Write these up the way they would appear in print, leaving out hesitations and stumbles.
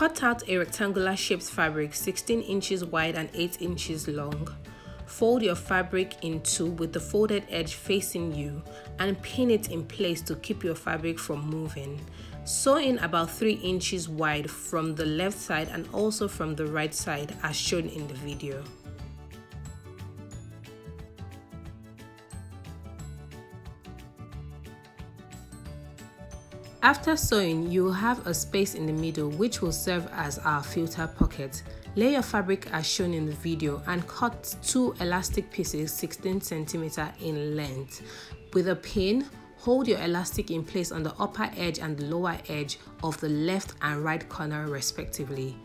Cut out a rectangular shaped fabric 16 inches wide and 8 inches long. Fold your fabric in two with the folded edge facing you and pin it in place to keep your fabric from moving. Sew in about 3 inches wide from the left side and also from the right side as shown in the video. After sewing, you will have a space in the middle which will serve as our filter pocket. Lay your fabric as shown in the video and cut 2 elastic pieces 16 cm in length. With a pin, hold your elastic in place on the upper edge and the lower edge of the left and right corner respectively.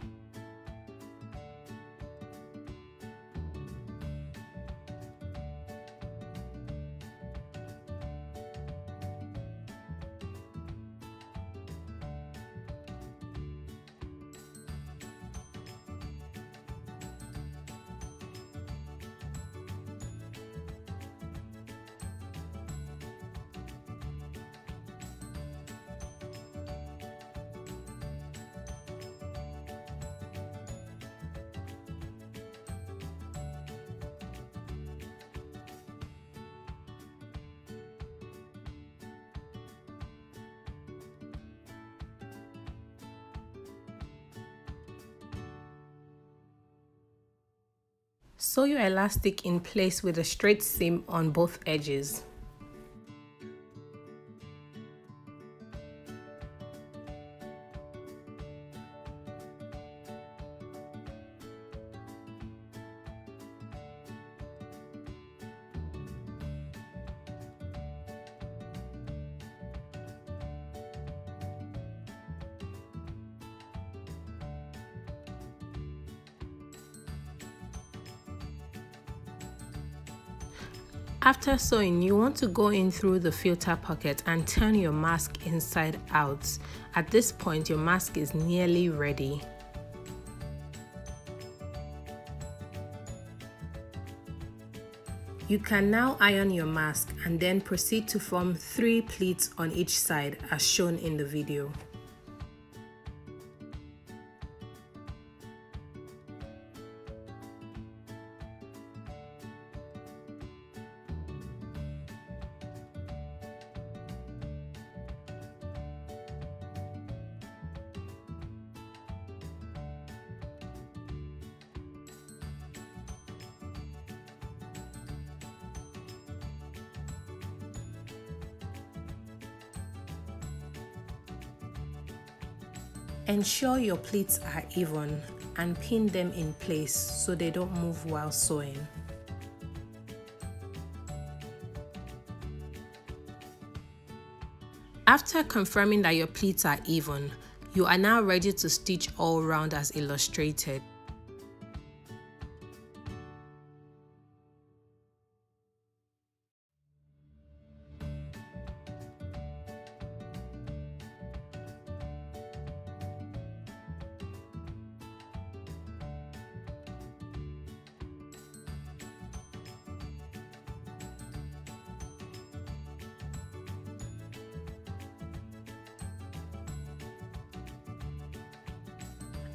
Sew your elastic in place with a straight seam on both edges. After sewing, you want to go in through the filter pocket and turn your mask inside out. At this point, your mask is nearly ready. You can now iron your mask and then proceed to form 3 pleats on each side as shown in the video. Ensure your pleats are even and pin them in place so they don't move while sewing. After confirming that your pleats are even, you are now ready to stitch all round as illustrated.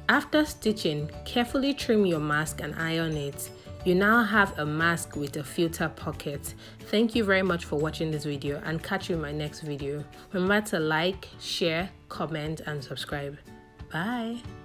After stitching, carefully trim your mask and iron it. You now have a mask with a filter pocket. Thank you very much for watching this video and catch you in my next video. Remember to like, share, comment and subscribe. Bye!